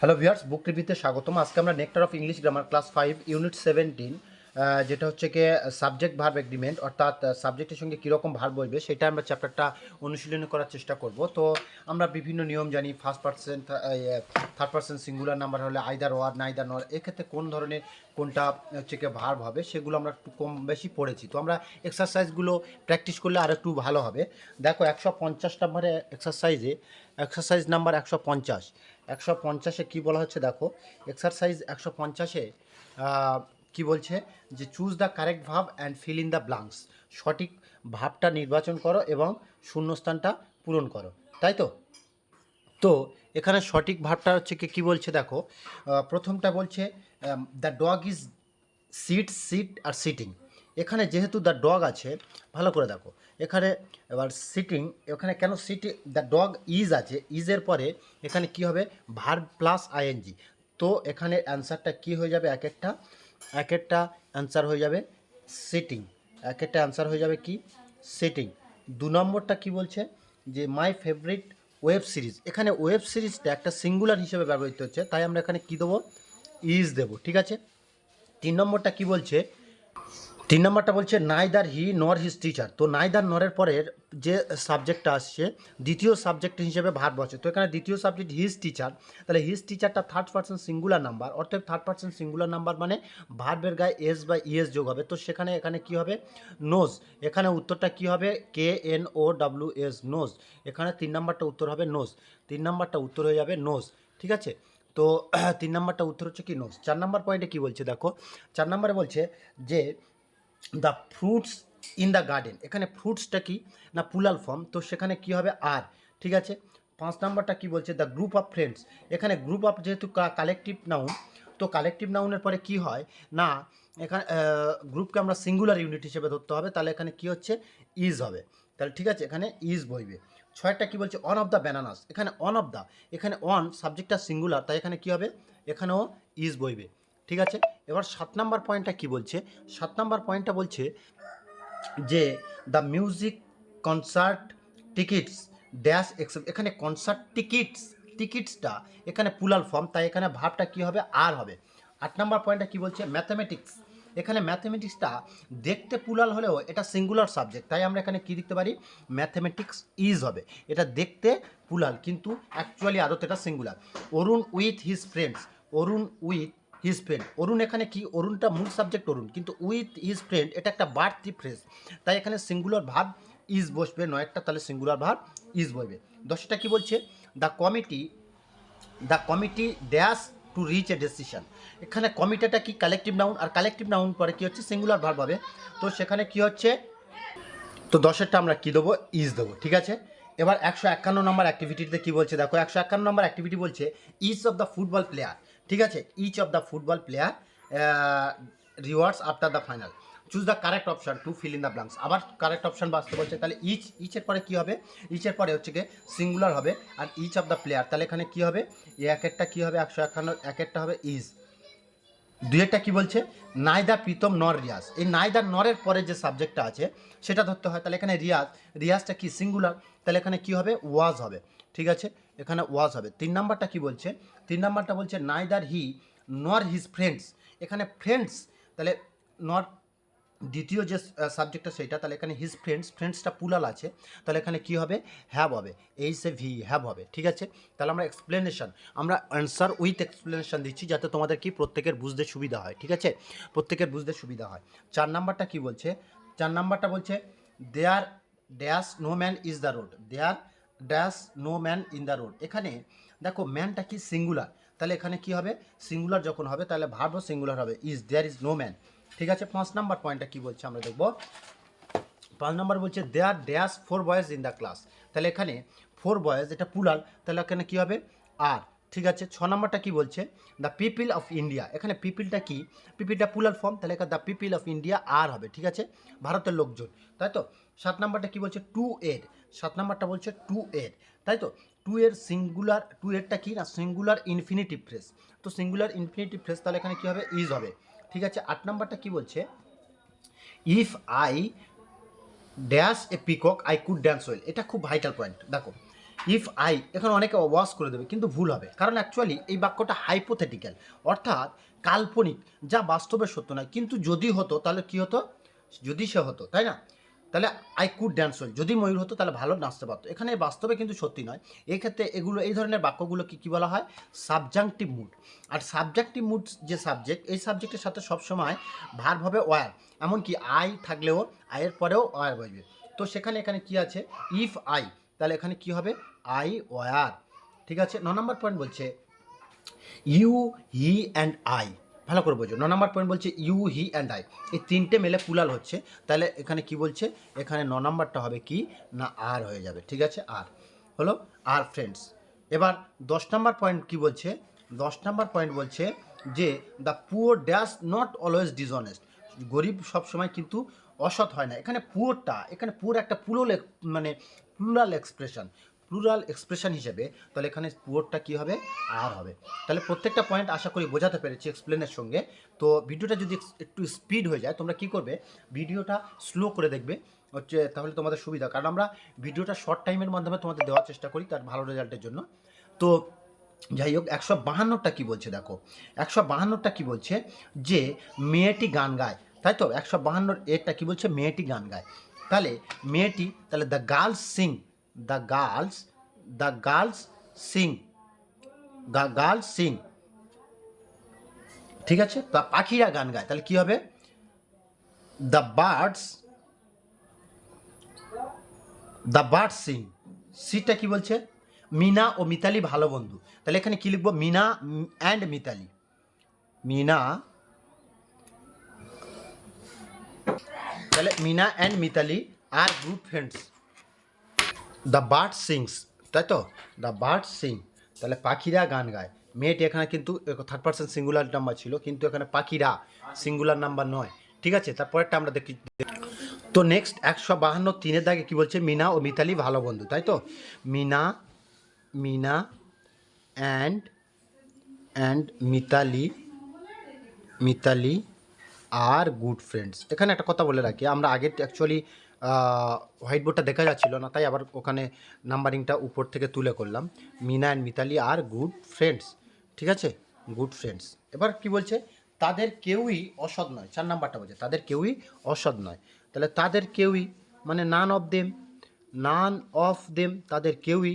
Hello viewers, বুক রিভিউতে স্বাগতম। আজকে আমরা nectar of English grammar class 5 unit 17 যেটা হচ্ছে কি সাবজেক্ট ভার্ব এগ্রিমেন্ট, অর্থাৎ সাবজেক্টের সঙ্গে কীরকম ভার্ব বসবে সেটা আমরা চ্যাপ্টারটা অনুশীলন করার চেষ্টা করব। তো আমরা বিভিন্ন নিয়ম জানি। First person, third person singular number হলে আইদার ওয়ার নাইদার নর, এক্ষেত্রে কোন ধরনের কোনটা হচ্ছে কি ভার্ব হবে সেগুলো আমরা একটু কম বেশি পড়েছি। তো আমরা এক্সারসাইজগুলো প্র্যাকটিস করলে আর একটু ভালো হবে। দেখো 150 নম্বরে এক্সারসাইজ নাম্বার 150 কী বলা হচ্ছে দেখো। এক্সারসাইজ 150 কী বলছে যে choose the correct verb and feel in the blanks. সঠিক ভাবটা নির্বাচন করো এবং শূন্যস্থানটা পূরণ করো, তাই তো। তো এখানে সঠিক ভাবটা হচ্ছে কি বলছে দেখো। প্রথমটা বলছে দ্য ডগ ইজ সিট আর সিটিং। এখানে যেহেতু দ্য ডগ আছে, ভালো করে দেখো এখানে। এবার সিটিং, এখানে কেন সিটি, দ্য ডগ ইজ আছে, ইজের পরে এখানে কি হবে ভার্ব প্লাস আইএনজি। তো এখানে অ্যান্সারটা কি হয়ে যাবে, এক একটা অ্যান্সার হয়ে যাবে সিটিং, এক একটা অ্যান্সার হয়ে যাবে কি সিটিং। 2 নম্বরটা কি বলছে যে মাই ফেভারিট ওয়েব সিরিজ। এখানে ওয়েব সিরিজটা একটা সিঙ্গুলার হিসেবে ব্যবহৃত হচ্ছে, তাই আমরা এখানে কি দেবো, ইজ দেবো, ঠিক আছে। 3 নম্বরটা কি বলছে, 3 নম্বরটা বলছে নাইদার হি নর হিজ টিচার। তো নাইদার নরের পরের যে সাবজেক্টটা আসছে দ্বিতীয় সাবজেক্ট হিসেবে ভার্ব বসে। তো এখানে দ্বিতীয় সাবজেক্ট হিজ টিচার, তাহলে হিজ টিচারটা থার্ড পার্সন সিঙ্গুলার নাম্বার, অর্থাৎ থার্ড পার্সন সিঙ্গুলার নাম্বার মানে ভার্বের গায়ে এস বা ইএস যোগ হবে। তো এখানে কি হবে, নোজ। এখানে উত্তরটা কি হবে, KNOWS, নোজ। এখানে 3 নম্বরটা উত্তর হবে নোজ, 3 নম্বরটা উত্তর হয়ে যাবে নোজ, ঠিক আছে। তো 3 নম্বরটা উত্তর হচ্ছে কি নোজ। 4 নম্বর পয়েন্টে কি বলছে দেখো। 4 নম্বরে বলছে যে the fruits in the garden. এখানে ফ্রুটসটা কি না প্লুরাল ফর্ম, তো সেখানে কি হবে আর, ঠিক আছে। 5 নাম্বারটা কি বলছে দ্য গ্রুপ অফ ফ্রেন্ডস। এখানে গ্রুপ অফ যেহেতু কালেকটিভ নাউন, তো কালেকটিভ নাউনের পরে কি হয় না, এখানে গ্রুপকে আমরা সিঙ্গুলার ইউনিট হিসেবে ধরতে হবে, তাহলে এখানে কি হচ্ছে ইজ হবে, তাহলে ঠিক আছে, এখানে ইজ বইবে। 6টা কি বলছে অন অফ দ্য ব্যানানাস। এখানে অন অফ দ্য, এখানে অন সাবজেক্টটা সিঙ্গুলার, তাই এখানে কি হবে, এখানেও ইজ বইবে, ঠিক আছে। এবার 7 নাম্বার পয়েন্টটা কি বলছে, 7 নাম্বার পয়েন্টটা বলছে যে the music concert tickets dash except. এখানে কনসার্ট টিকিটসটা এখানে প্লুরাল ফর্ম, তাই এখানে ভাবটা কি হবে আর হবে। 8 নাম্বার পয়েন্টটা কি বলছে ম্যাথামেটিক্স। এখানে ম্যাথামেটিক্সটা দেখতে প্লুরাল হলেও এটা সিঙ্গুলার সাবজেক্ট, তাই আমরা এখানে কি লিখতে পারি, ম্যাথামেটিক্স ইজ হবে। এটা দেখতে প্লুরাল কিন্তু অ্যাকচুয়ালি আদতে এটা singular. Arun with his friends, Arun with his friend. Arun এখানে কি, অরুণটা মূল সাবজেক্ট অরুণ, কিন্তু উইথ হিজ ফ্রেন্ড এটা একটা বাড়তি ফ্রেজ, তাই এখানে সিঙ্গুলার ভার্ব ইজ বসবে, নয়টা তাহলে সিঙ্গুলার ভার্ব ইজ বসবে। 10টা কি বলছে the committee dash to reach a decision. এখানে কমিটিটা কি কালেকটিভ নাউন, আর কালেকটিভ নাউন পরে কি হচ্ছে সিঙ্গুলার ভার্ব হবে, তো সেখানে কি হচ্ছে, তো 10এরটা আমরা কী দেবো, ইজ দেবো, ঠিক আছে। এবার 151 নম্বর অ্যাক্টিভিটিতে কী বলছে দেখো। 151 নম্বর অ্যাক্টিভিটি বলছে each of the football player, ঠিক আছে, each of the football player rewards after the final. Choose the correct option to fill in the blanks. আবার কারেক্ট অপশান বাঁচতে বলছে, তাহলে ইচের পরে কী হবে, ইচের পরে হচ্ছে গিয়ে সিঙ্গুলার হবে, আর ইচ অফ দ্য প্লেয়ার, তাহলে এখানে কী হবে, এক একটা কী হবে, 151 এক একটা হবে ইজ। 2টা কী বলছে নাইদার প্রীতম নর রিয়াজ। এই নাইদার নরের পরে যে সাবজেক্টটা আছে সেটা ধরতে হয়, তাহলে এখানে রিয়াজটা কি সিঙ্গুলার, তাহলে এখানে কি হবে ওয়াজ হবে, ঠিক আছে, এখানে ওয়াজ হবে। 3 নাম্বারটা কি বলছে, 3 নাম্বারটা বলছে নাইদার হি নর হিজ ফ্রেন্ডস। এখানে ফ্রেন্ডস, তাহলে নর দ্বিতীয় যে সাবজেক্টটা সেইটা, তাহলে এখানে হিজ ফ্রেন্ডসটা প্লুরাল আছে, তাহলে এখানে কি হবে হ্যাভ হবে, হ্যাভ হবে, ঠিক আছে। তাহলে আমরা আমরা অ্যান্সার উইথ এক্সপ্লেনেশন দিচ্ছি যাতে তোমাদের কি প্রত্যেকের বুঝতে সুবিধা হয়, ঠিক আছে, প্রত্যেকের বুঝতে সুবিধা হয়। 4 নাম্বারটা কি বলছে, 4 নাম্বারটা বলছে there dash no man is the road, there dash no man in the road. এখানে দেখো ম্যানটা কি সিঙ্গুলার, তাহলে এখানে কি হবে সিঙ্গুলার যখন হবে তাহলে ভার্বও সিঙ্গুলার হবে, is, there is no man, ঠিক আছে। 5 নাম্বার পয়েন্টটা কি বলছে আমরা দেখব। 5 নাম্বার বলছে there dash 4 boys in the class. তাহলে এখানে 4 বয়েজ এটা প্লুরাল, তাহলে এখানে কি হবে আর, ঠিক আছে। 6 নাম্বারটা কি বলছে দ্য পিপল অফ ইন্ডিয়া। এখানে পিপলটা কি, পিপলটা প্লুরাল ফর্ম, তাহলে এখানে দ্য পিপল অফ ইন্ডিয়া আর হবে, ঠিক আছে, ভারতের লোকজন, তাই তো। 7 নাম্বারটা কি বলছে টু এর, 7 নাম্বারটা বলছে টু এর, তাই তো। টু এর সিঙ্গুলার, টু এরটা কি না সিঙ্গুলার ইনফিনিটিভ ফ্রেজ, তো সিঙ্গুলার ইনফিনিটিভ ফ্রেজ, তাহলে এখানে কি হবে ইজ হবে, ঠিক আছে। 8 নাম্বারটা কি বলছে if I dash a peacock I could dance well. এটা খুব ভাইটাল পয়েন্ট দেখো। ইফ আই, এখানে অনেকে ওয়াজ করে দেবে কিন্তু ভুল হবে, কারণ অ্যাকচুয়ালি এই বাক্যটা হাইপোথেটিক্যাল, অর্থাৎ কাল্পনিক, যা বাস্তবে সত্য নয়। কিন্তু যদি হতো তাহলে কি হতো, যদি সে হতো, তাই না? তাহলে আই কুড ড্যান্স ওয়েল, যদি ময়ূর হতো তাহলে ভালো নাচতে পারতো। এখানে বাস্তবে কিন্তু সত্যি নয়। এক্ষেত্রে এগুলো, এই ধরনের বাক্যগুলোকে কী বলা হয়, সাবজাংটিভ মুড। আর সাবজেক্টিভ মুড যে সাবজেক্ট, এই সাবজেক্টের সাথে সবসময় ভার্ব হবে ওয়ার, এমনকি আই থাকলেও আয়ের পরেও ওয়ার বসবে। তো সেখানে এখানে কি আছে, ইফ আই, তাহলে এখানে কি হবে, আই ওয়ার। ঠিক আছে। 9 নম্বর পয়েন্ট বলছে ইউ, হি অ্যান্ড আই। ভালো করে বোঝো, 9 নম্বর পয়েন্ট বলছে ইউ, হি অ্যান্ড আই, এই তিনটে মেলে প্লুরাল হচ্ছে। তাহলে এখানে কি বলছে, এখানে 9 নম্বরটা হবে কি না আর হয়ে যাবে। ঠিক আছে, আর হলো আর ফ্রেন্ডস। এবার 10 নম্বর পয়েন্ট কি বলছে, 10 নম্বর পয়েন্ট বলছে যে the poor dash not always dishonest, গরিব সবসময় কিন্তু অসৎ হয় না। এখানে পুয়ারটা, এখানে পুয়ার একটা মানে প্লুরাল এক্সপ্রেশন, প্লুরাল এক্সপ্রেশন হিসেবে, তাহলে এখানে পুয়ারটা কী হবে, আর হবে। তাহলে প্রত্যেকটা পয়েন্ট আশা করি বোঝাতে পেরেছি এক্সপ্লেনের সঙ্গে। তো ভিডিওটা যদি একটু স্পিড হয়ে যায়, তোমরা কী করবে, ভিডিওটা স্লো করে দেখবে হচ্ছে, তাহলে তোমাদের সুবিধা, কারণ আমরা ভিডিওটা শর্ট টাইমের মাধ্যমে তোমাদের দেওয়ার চেষ্টা করি তার ভালো রেজাল্টের জন্য। তো যাই হোক, 152টা কী বলছে দেখো, 152টা কী বলছে যে মেয়েটি গান গায়, তাই তো 152 এরটা কী বলছে, মেয়েটি গান গায়। তাহলে মেয়েটি, তাহলে the girls Singh, the girls, the girls Singh, the girls Singh. ঠিক আছে, পাখিরা গান গায়, তাহলে কি হবে, the birds, the birds Singh. সিটা কি বলছে, মিনা ও মিতালি ভালো বন্ধু, তাহলে এখানে কি লিখবো, মিনা অ্যান্ড মিতালি, মিনা, তাহলে Mina and Mitali are good friends. The bird sings, তাই তো, দ্য বার্ড সিং, তাহলে পাখিরা গান গায়। মেয়েটি এখানে কিন্তু থার্ড পার্সন সিঙ্গুলার নাম্বার ছিল, কিন্তু এখানে পাখিরা সিঙ্গুলার নাম্বার নয়। ঠিক আছে, তারপরেরটা আমরা দেখি। তো নেক্সট 152 3-এর দাগে কী বলছে, মিনা ও মিতালি ভালো বন্ধু, তাই তো, Mina, Mina and Mitali, Mitali are good friends. এখানে একটা কথা বলে রাখি, আমরা আগে অ্যাকচুয়ালি হোয়াইট বোর্ডটা দেখা যাচ্ছিল না, তাই আবার ওখানে নাম্বারিংটা উপর থেকে তুলে করলাম, Mina and Mitali are good friends. ঠিক আছে, গুড ফ্রেন্ডস। এবার কি বলছে, তাদের কেউই অসৎ নয়, 4 নাম্বারটা বলছে তাদের কেউই অসৎ নয়। তাহলে তাদের কেউই মানে none of them, none of them, তাদের কেউই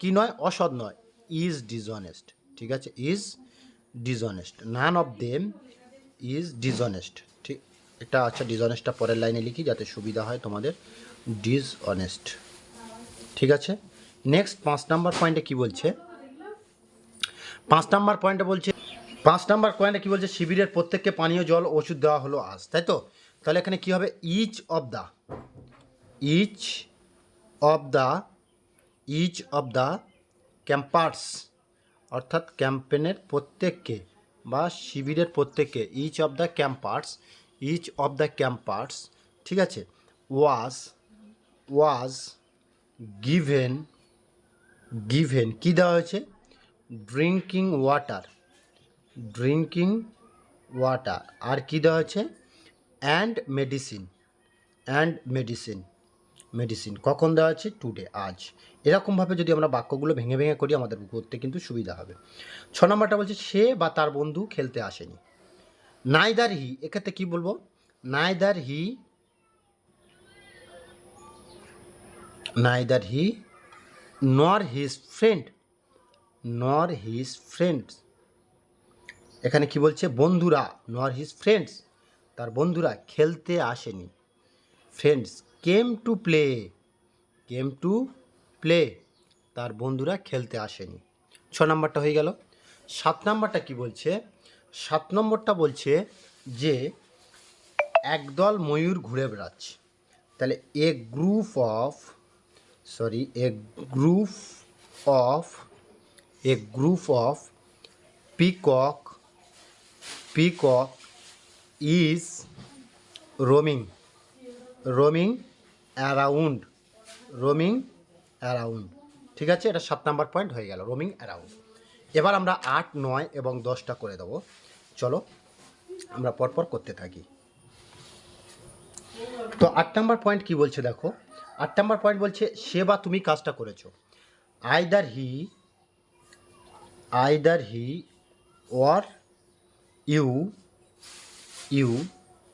কি নয়, অসৎ নয়, ইজ ডিসঅনেস্ট। ঠিক আছে, is dishonest, none of them is dishonest. ঠিক, এটা আচ্ছা, ডিসঅনেস্টটা পরের লাইনে লিখি যাতে সুবিধা হয় তোমাদের, ডিসঅনেস্ট। ঠিক আছে, নেক্সট 5 নাম্বার পয়েন্টে কি বলছে, 5 নাম্বার পয়েন্টে বলছে, 5 নাম্বার পয়েন্টে কি বলছে, শিবিরের প্রত্যেককে পানীয় জল ওষুধ দেওয়া হলো আজ, তাই তো। তাহলে এখানে কি হবে, each of the, each of the, each of the campers, অর্থাৎ ক্যাম্পেনের প্রত্যেককে বা শিবিরের প্রত্যেককে, each of the campers, each of the campers. ঠিক আছে, ওয়াজ, ওয়াজ গিভেন, গিভেন কী দেওয়া হয়েছে, ড্রিঙ্কিং ওয়াটার, ড্রিঙ্কিং ওয়াটার, আর কী দেওয়া হয়েছে, and medicine, and medicine, medicine কখন দেওয়া আছে, টুডে, আজ। এরকমভাবে যদি আমরা বাক্যগুলো ভেঙে ভেঙে করি আমাদের করতে কিন্তু সুবিধা হবে। 6 নম্বরটা বলছে সে বা তার বন্ধু খেলতে আসেনি, নাইদার হি, এক্ষেত্রে কী বলবো, নাইদার হি, নাইদার হি নর হিজ ফ্রেন্ড, নর হিজ ফ্রেন্ডস। এখানে কি বলছে, বন্ধুরা, নর হিজ ফ্রেন্ডস, তার বন্ধুরা খেলতে আসেনি, friends came to play, came to play, তার বন্ধুরা খেলতে আসেনি। 6 নম্বরটা হয়ে গেল। 7 নম্বরটা কি বলছে, 7 নম্বরটা বলছে যে একদল ময়ূর ঘুরে বেড়াচ্ছে, তাহলে a group of, sorry, a group of, a group of peacock, peacock is roaming, roaming around, roaming around. ঠিক আছে, এটা 7 নাম্বার পয়েন্ট হয়ে গেল, রোমিং অ্যারাউন্ড। এবার আমরা 8, 9 এবং 10টা করে দেবো, চলো আমরা পরপর করতে থাকি। তো 8 নাম্বার পয়েন্ট কি বলছে দেখো, 8 নাম্বার পয়েন্ট বলছে সে বা তুমি কাজটা করেছো, either he or you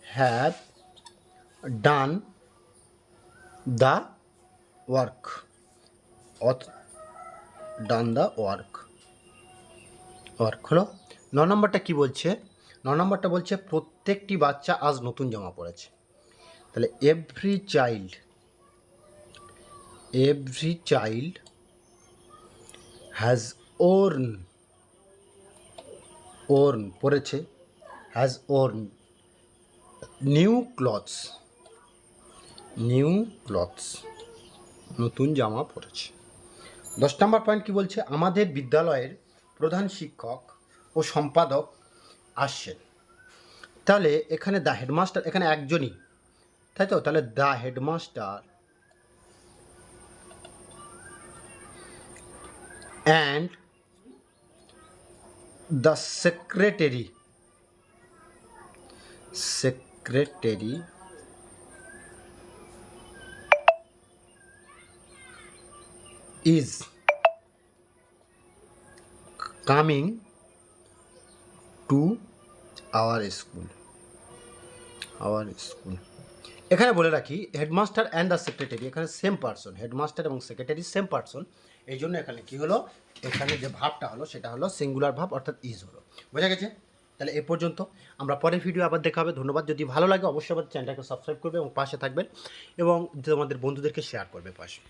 have done the work or done the work হলো। 9 নম্বরটা কি বলছে? 9 নম্বরটা বলছে প্রত্যেকটি বাচ্চা আজ নতুন জামা পরেছে। তাহলে এভরি চাইল্ড হ্যাজ ওর্ন পরেছে, হ্যাজ ওর্ন নিউ ক্লথস নতুন জামা পরেছে। 10 নম্বর পয়েন্ট কি বলছে? আমাদের বিদ্যালয়ের প্রধান শিক্ষক ও সম্পাদক আসছেন। তাহলে এখানে দ্য হেডমাস্টার, এখানে একজনই, তাই তো? তাহলে the headmaster and the secretary is coming to our school. এখানে বলে রাখি হেডমাস্টার অ্যান্ড দ্য সেক্রেটারি এখানে সেম পারসন, হেডমাস্টার এবং সেক্রেটারি সেম পারসন। এই জন্য এখানে কি হলো, এখানে যে ভাবটা হলো সেটা হলো সিঙ্গুলার ভাব, অর্থাৎ ইজ হলো। বোঝা গেছে? তাহলে এ পর্যন্ত, আমরা পরের ভিডিও আবার দেখা হবে। ধন্যবাদ। যদি ভালো লাগে অবশ্যই আমাদের চ্যানেলটাকে সাবস্ক্রাইব করবে এবং পাশে থাকবেন এবং তোমাদের বন্ধুদেরকে শেয়ার করবে পাশে।